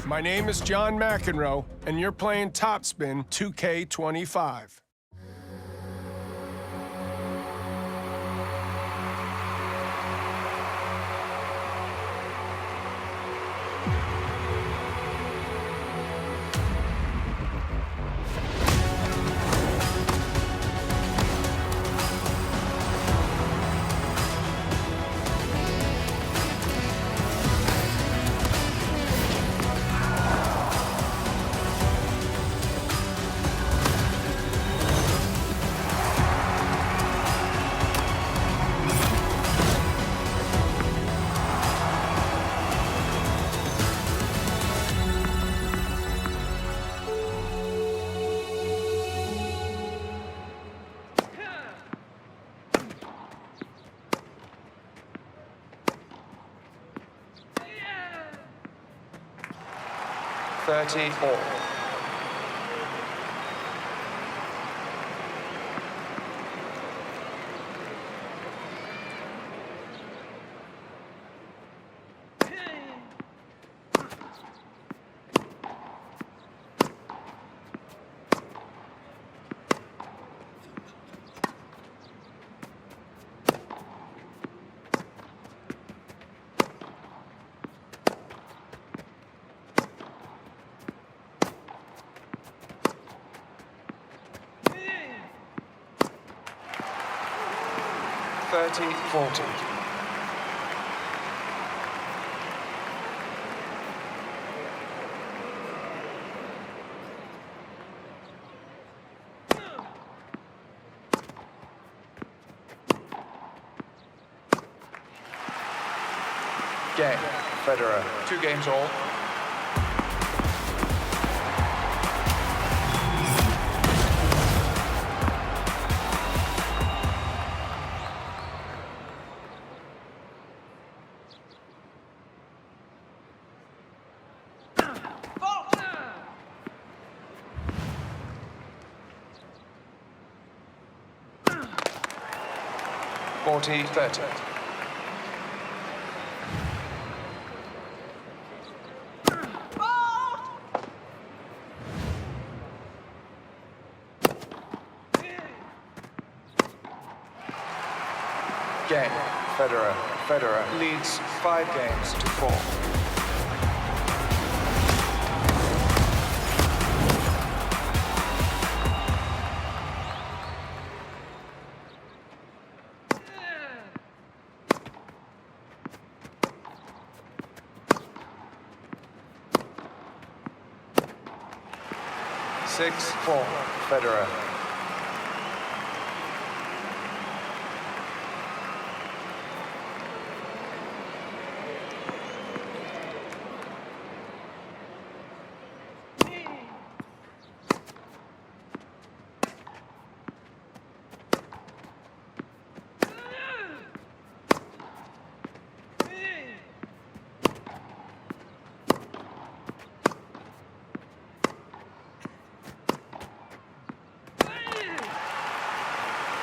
My name is John McEnroe, and you're playing TopSpin 2K25. Thirty-four. Thirty, 40. Game, Federer. 2 games all. Forty, 30. Game, Federer. Federer leads 5 games to 4. Six, 4, Federer.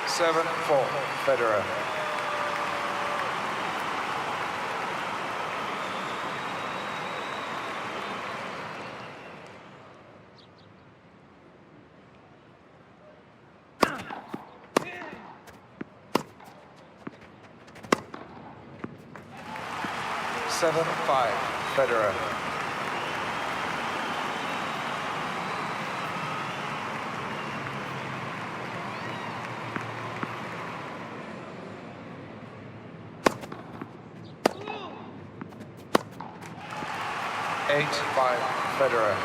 Seven, 4, Federer. Seven, 5, Federer. Eight, 5, Federer.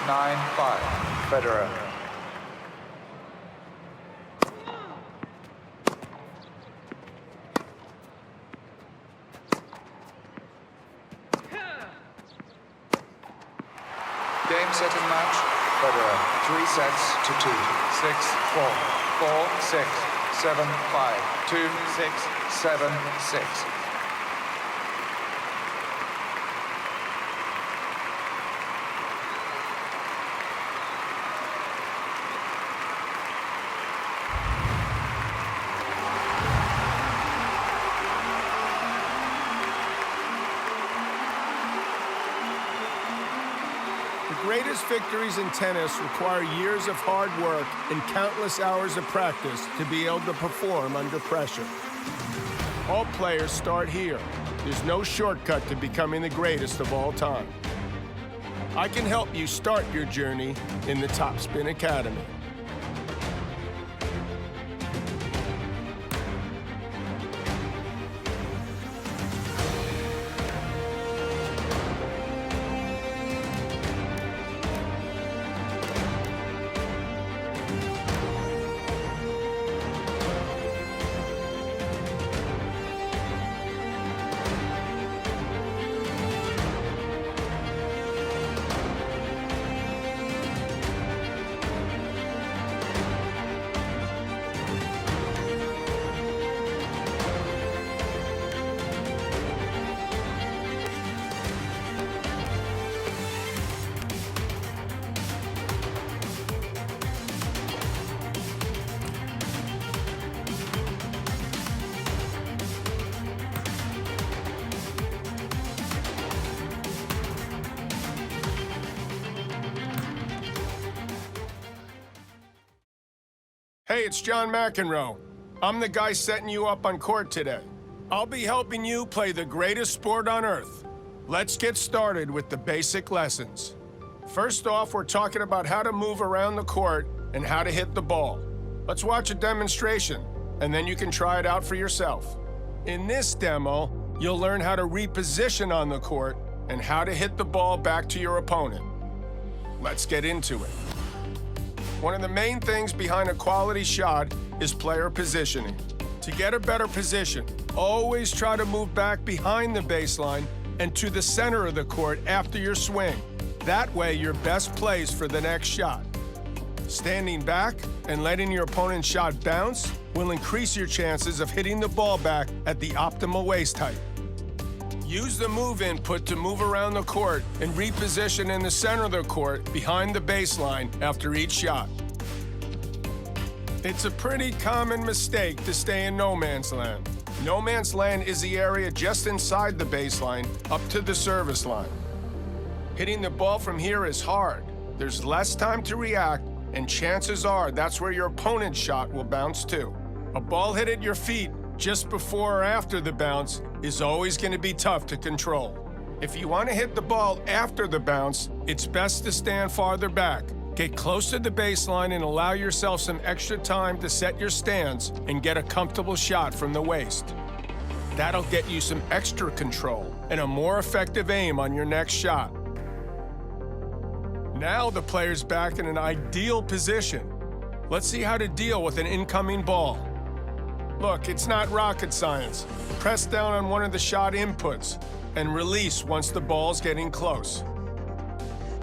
Nine, 5, Federer. Game, set, and match. Federer. 3 sets to 2. 6, 4. 4, 6. 7, 5. 2, 6. 7, 6. greatest victories in tennis require years of hard work and countless hours of practice to be able to perform under pressure. All players start here. There's no shortcut to becoming the greatest of all time. I can help you start your journey in the TopSpin Academy. Hey, it's John McEnroe. I'm the guy setting you up on court today. I'll be helping you play the greatest sport on earth. Let's get started with the basic lessons. First off, we're talking about how to move around the court and how to hit the ball. Let's watch a demonstration, and then you can try it out for yourself. In this demo, you'll learn how to reposition on the court and how to hit the ball back to your opponent. Let's get into it. One of the main things behind a quality shot is player positioning. To get a better position, always try to move back behind the baseline and to the center of the court after your swing. That way, you're best placed for the next shot. Standing back and letting your opponent's shot bounce will increase your chances of hitting the ball back at the optimal waist height. Use the move input to move around the court and reposition in the center of the court behind the baseline after each shot. It's a pretty common mistake to stay in no man's land. No man's land is the area just inside the baseline up to the service line. Hitting the ball from here is hard. There's less time to react, and chances are that's where your opponent's shot will bounce to. A ball hit at your feet just before or after the bounce is always going to be tough to control. If you want to hit the ball after the bounce, it's best to stand farther back. Get close to the baseline and allow yourself some extra time to set your stance and get a comfortable shot from the waist. That'll get you some extra control and a more effective aim on your next shot. Now the player's back in an ideal position. Let's see how to deal with an incoming ball. Look, it's not rocket science. Press down on one of the shot inputs and release once the ball's getting close.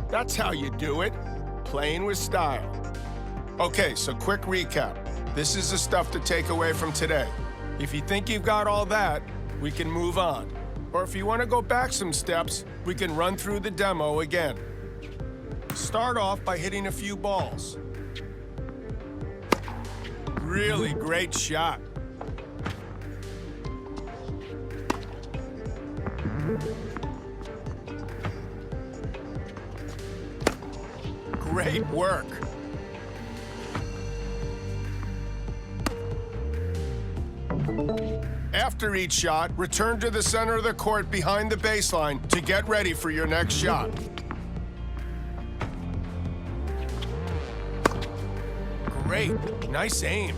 That's how you do it, playing with style. Okay, so quick recap. This is the stuff to take away from today. If you think you've got all that, we can move on. Or if you want to go back some steps, we can run through the demo again. Start off by hitting a few balls. Really great shot. Great work. After each shot, return to the center of the court behind the baseline to get ready for your next shot. Great. Nice aim.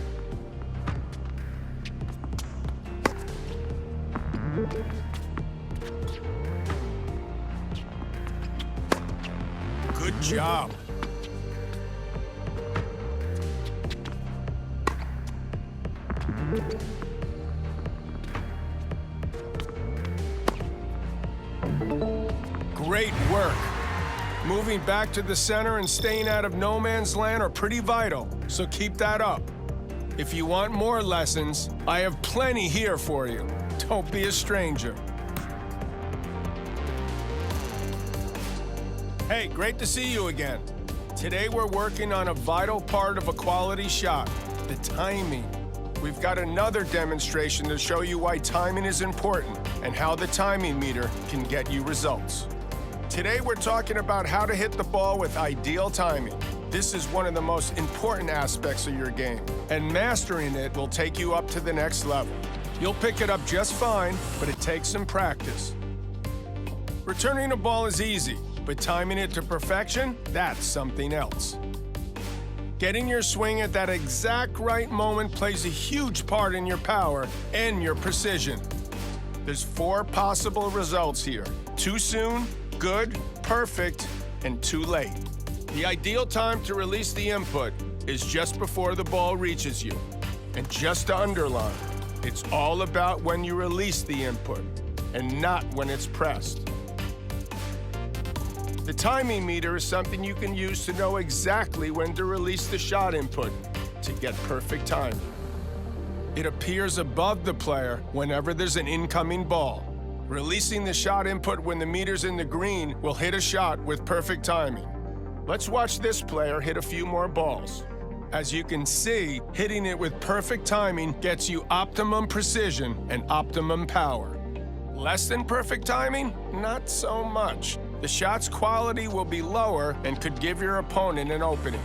Good job. Great work. Moving back to the center and staying out of no man's land are pretty vital, so keep that up. If you want more lessons, I have plenty here for you. Don't be a stranger. Hey, great to see you again. Today we're working on a vital part of a quality shot, the timing. We've got another demonstration to show you why timing is important and how the timing meter can get you results. Today we're talking about how to hit the ball with ideal timing. This is one of the most important aspects of your game, and mastering it will take you up to the next level. You'll pick it up just fine, but it takes some practice. Returning a ball is easy, but timing it to perfection, that's something else. Getting your swing at that exact right moment plays a huge part in your power and your precision. There's 4 possible results here: too soon, good, perfect, and too late. The ideal time to release the input is just before the ball reaches you. And just to underline, it's all about when you release the input and not when it's pressed. The timing meter is something you can use to know exactly when to release the shot input to get perfect timing. It appears above the player whenever there's an incoming ball. Releasing the shot input when the meter's in the green will hit a shot with perfect timing. Let's watch this player hit a few more balls. As you can see, hitting it with perfect timing gets you optimum precision and optimum power. Less than perfect timing? Not so much. The shot's quality will be lower and could give your opponent an opening.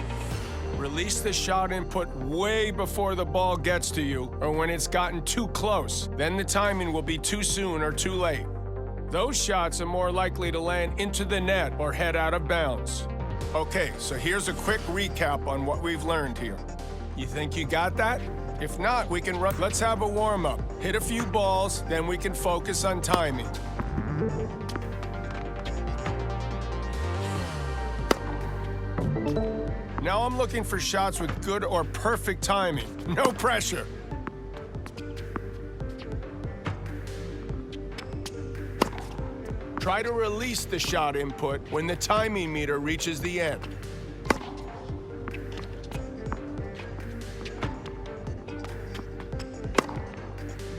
Release the shot input way before the ball gets to you or when it's gotten too close. Then the timing will be too soon or too late. Those shots are more likely to land into the net or head out of bounds. Okay, so here's a quick recap on what we've learned here. You think you got that? If not, we can run. Let's have a warm-up. Hit a few balls, then we can focus on timing. Now I'm looking for shots with good or perfect timing. No pressure. Try to release the shot input when the timing meter reaches the end.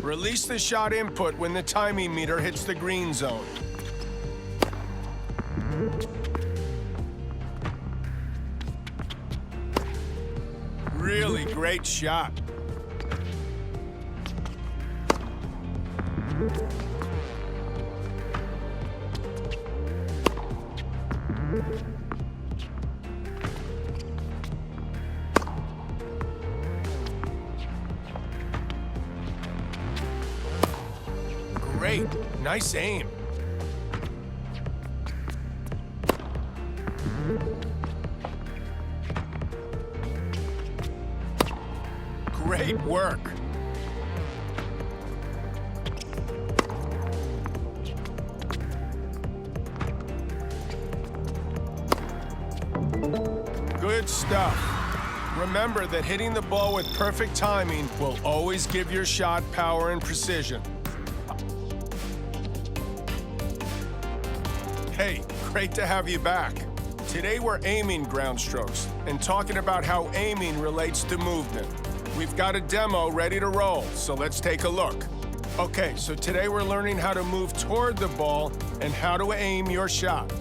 Release the shot input when the timing meter hits the green zone. Really great shot. Great, nice aim. Great work. Good stuff. Remember that hitting the ball with perfect timing will always give your shot power and precision. Hey, great to have you back. Today we're aiming ground strokes and talking about how aiming relates to movement. We've got a demo ready to roll, so let's take a look. Okay, so today we're learning how to move toward the ball and how to aim your shot.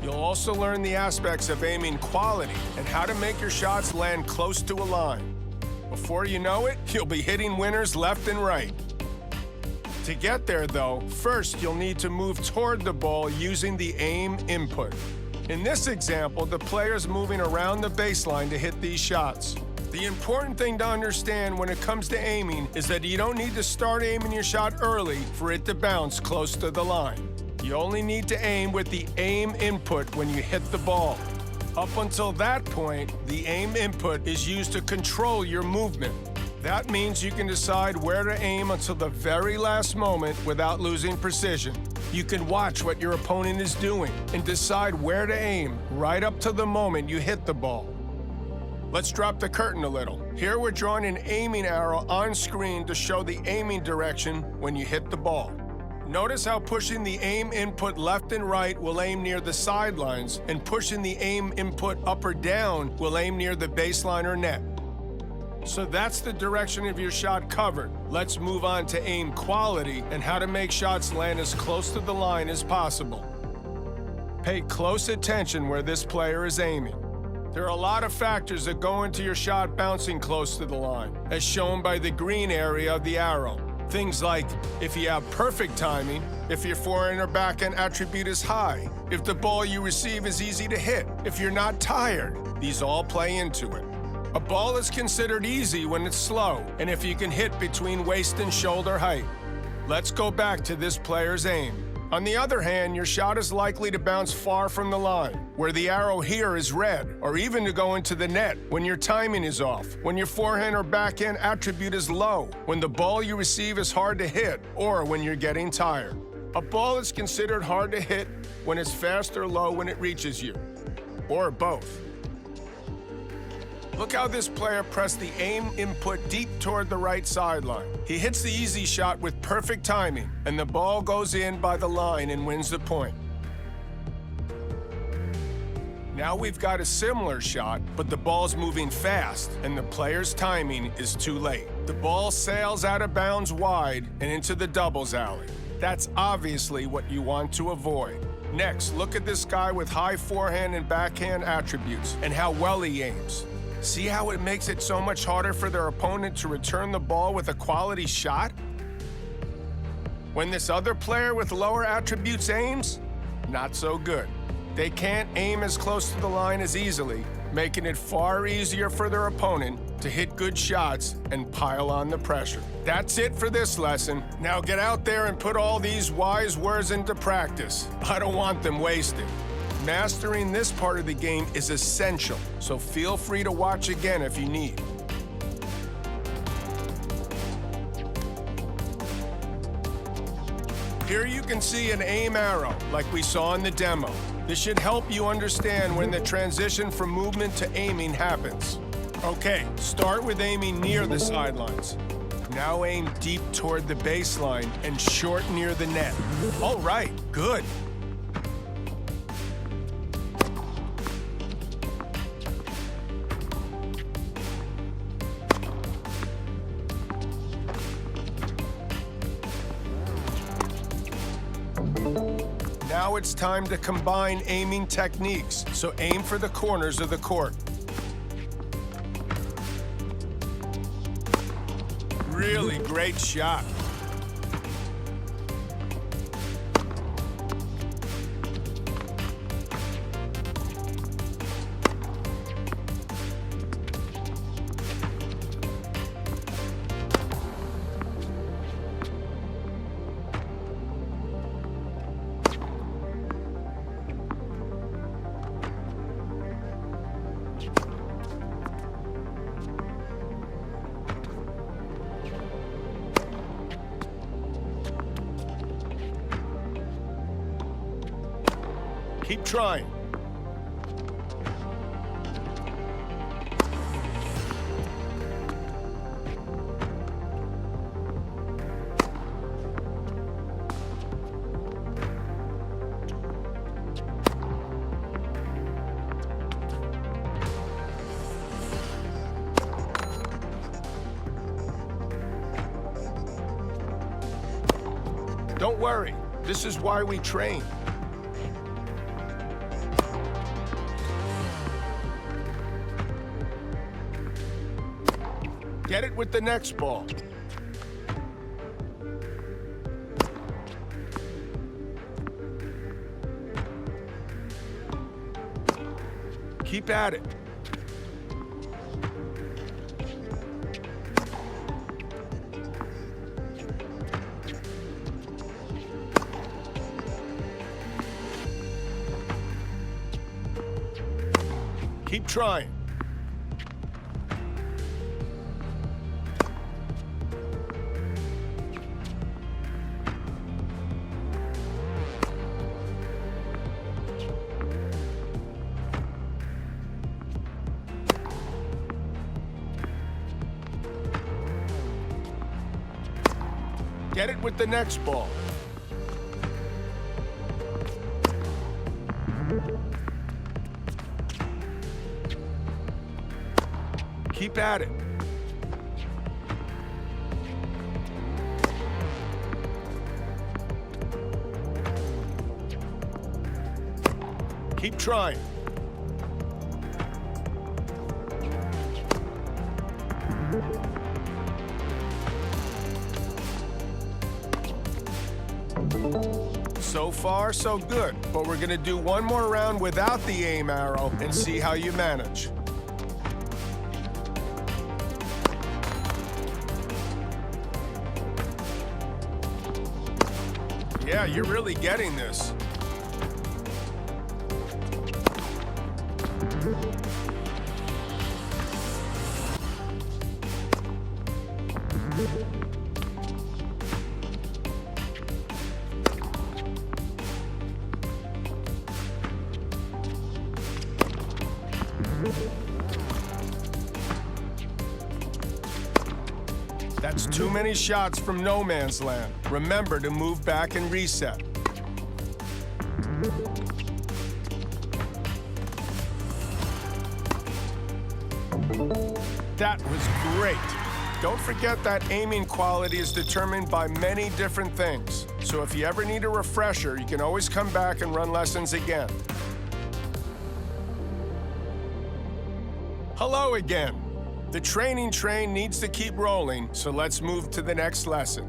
You'll also learn the aspects of aiming quality and how to make your shots land close to a line. Before you know it, you'll be hitting winners left and right. To get there, though, first you'll need to move toward the ball using the aim input. In this example, the player's moving around the baseline to hit these shots. The important thing to understand when it comes to aiming is that you don't need to start aiming your shot early for it to bounce close to the line. You only need to aim with the aim input when you hit the ball. Up until that point, the aim input is used to control your movement. That means you can decide where to aim until the very last moment without losing precision. You can watch what your opponent is doing and decide where to aim right up to the moment you hit the ball. Let's drop the curtain a little. Here we're drawing an aiming arrow on screen to show the aiming direction when you hit the ball. Notice how pushing the aim input left and right will aim near the sidelines, and pushing the aim input up or down will aim near the baseline or net. So that's the direction of your shot covered. Let's move on to aim quality and how to make shots land as close to the line as possible. Pay close attention where this player is aiming. There are a lot of factors that go into your shot bouncing close to the line, as shown by the green area of the arrow. Things like if you have perfect timing, if your forehand or backhand attribute is high, if the ball you receive is easy to hit, if you're not tired. These all play into it. A ball is considered easy when it's slow and if you can hit between waist and shoulder height. Let's go back to this player's aim. On the other hand, your shot is likely to bounce far from the line, where the arrow here is red, or even to go into the net when your timing is off, when your forehand or backhand attribute is low, when the ball you receive is hard to hit, or when you're getting tired. A ball is considered hard to hit when it's fast or low when it reaches you, or both. Look how this player pressed the aim input deep toward the right sideline. He hits the easy shot with perfect timing, and the ball goes in by the line and wins the point. Now we've got a similar shot, but the ball's moving fast, and the player's timing is too late. The ball sails out of bounds wide and into the doubles alley. That's obviously what you want to avoid. Next, look at this guy with high forehand and backhand attributes, and how well he aims. See how it makes it so much harder for their opponent to return the ball with a quality shot? When this other player with lower attributes aims, not so good. They can't aim as close to the line as easily, making it far easier for their opponent to hit good shots and pile on the pressure. That's it for this lesson. Now get out there and put all these wise words into practice. I don't want them wasted. Mastering this part of the game is essential, so feel free to watch again if you need. Here you can see an aim arrow, like we saw in the demo. This should help you understand when the transition from movement to aiming happens. Okay, start with aiming near the sidelines. Now aim deep toward the baseline and short near the net. All right, good. Now it's time to combine aiming techniques, so aim for the corners of the court. Really great shot. Keep trying. Don't worry, this is why we train. Get it with the next ball. Keep at it. Keep trying. Get it with the next ball. Keep at it. Keep trying. So far, so good, but we're gonna do one more round without the aim arrow and see how you manage. Yeah, you're really getting this. That's too many shots from no man's land. Remember to move back and reset. That was great. Don't forget that aiming quality is determined by many different things. So if you ever need a refresher, you can always come back and run lessons again. Hello again. The training train needs to keep rolling, so let's move to the next lesson.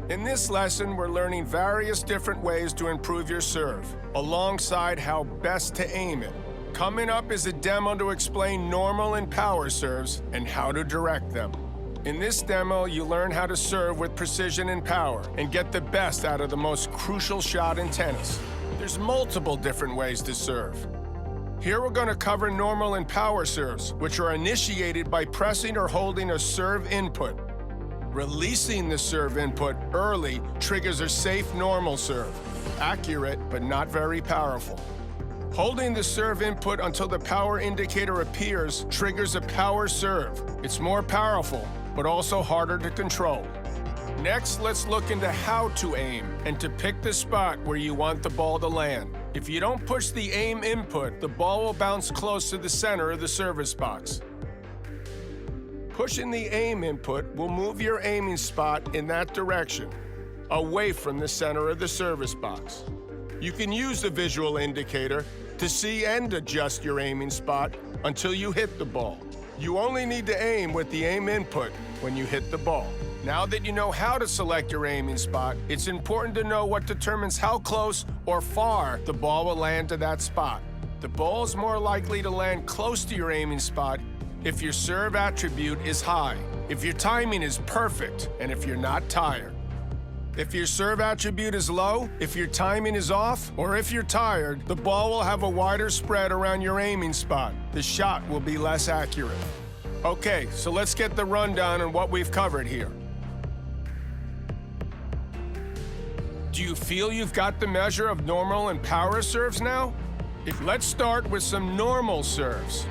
In this lesson, we're learning various different ways to improve your serve, alongside how best to aim it. Coming up is a demo to explain normal and power serves and how to direct them. In this demo, you learn how to serve with precision and power and get the best out of the most crucial shot in tennis. There's multiple different ways to serve. Here we're going to cover normal and power serves, which are initiated by pressing or holding a serve input. Releasing the serve input early triggers a safe normal serve, accurate but not very powerful. Holding the serve input until the power indicator appears triggers a power serve. It's more powerful, but also harder to control. Next, let's look into how to aim and to pick the spot where you want the ball to land. If you don't push the aim input, the ball will bounce close to the center of the service box. Pushing the aim input will move your aiming spot in that direction, away from the center of the service box. You can use the visual indicator to see and adjust your aiming spot until you hit the ball. You only need to aim with the aim input when you hit the ball. Now that you know how to select your aiming spot, it's important to know what determines how close or far the ball will land to that spot. The ball is more likely to land close to your aiming spot if your serve attribute is high, if your timing is perfect, and if you're not tired. If your serve attribute is low, if your timing is off, or if you're tired, the ball will have a wider spread around your aiming spot. The shot will be less accurate. Okay, so let's get the rundown on what we've covered here. Do you feel you've got the measure of normal and power serves now? Let's start with some normal serves.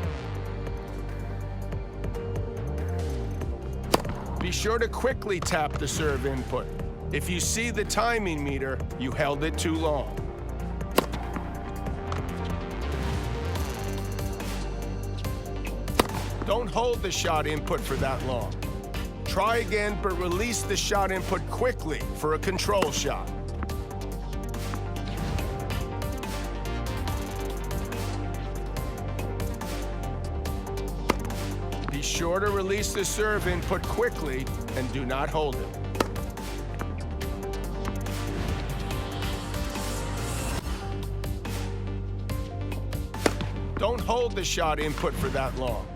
Be sure to quickly tap the serve input. If you see the timing meter, you held it too long. Don't hold the shot input for that long. Try again, but release the shot input quickly for a control shot. Be sure to release the serve input quickly and do not hold it. Don't hold the shot input for that long.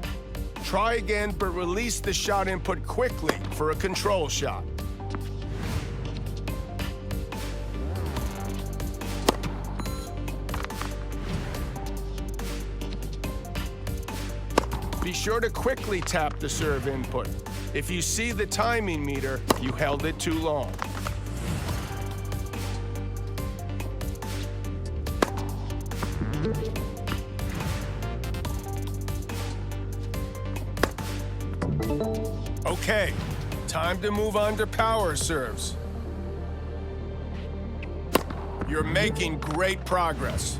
Try again, but release the shot input quickly for a control shot. Be sure to quickly tap the serve input. If you see the timing meter, you held it too long. Okay, time to move on to power serves. You're making great progress.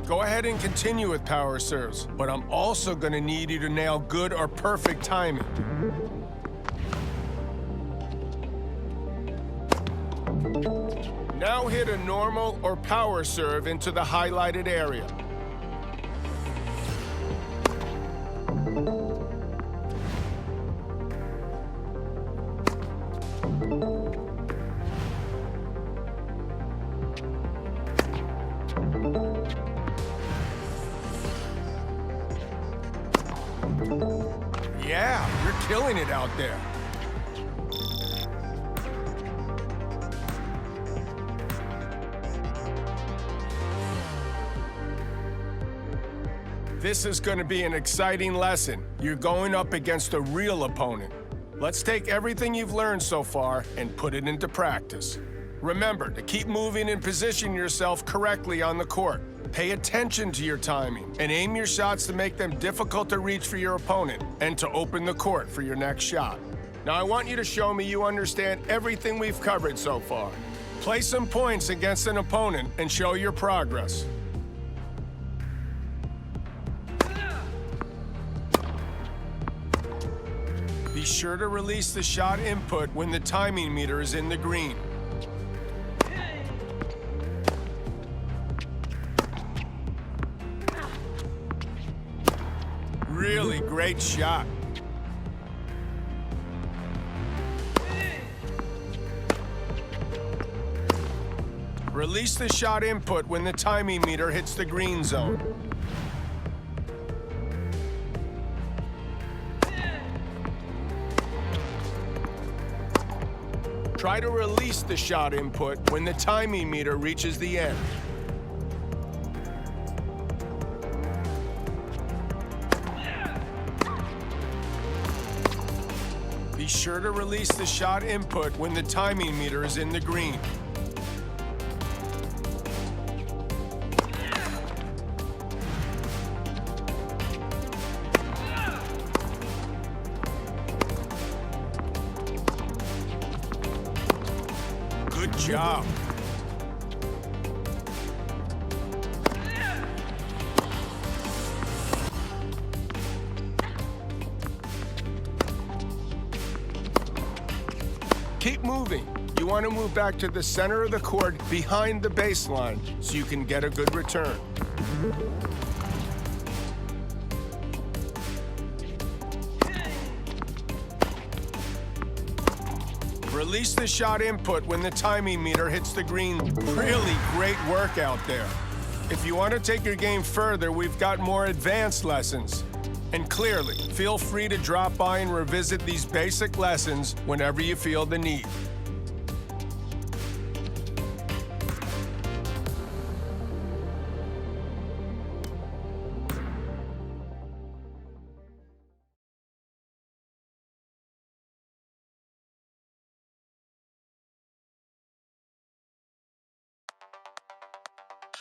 Go ahead and continue with power serves, but I'm also going to need you to nail good or perfect timing. Now hit a normal or power serve into the highlighted area. Yeah, you're killing it out there. This is going to be an exciting lesson. You're going up against a real opponent. Let's take everything you've learned so far and put it into practice. Remember to keep moving and position yourself correctly on the court. Pay attention to your timing and aim your shots to make them difficult to reach for your opponent and to open the court for your next shot. Now I want you to show me you understand everything we've covered so far. Play some points against an opponent and show your progress. Be sure to release the shot input when the timing meter is in the green. Really great shot. Release the shot input when the timing meter hits the green zone. Try to release the shot input when the timing meter reaches the end. Be sure to release the shot input when the timing meter is in the green. Good job. Keep moving. You want to move back to the center of the court behind the baseline so you can get a good return. Release the shot input when the timing meter hits the green. Really great work out there. If you want to take your game further, we've got more advanced lessons. And clearly, feel free to drop by and revisit these basic lessons whenever you feel the need.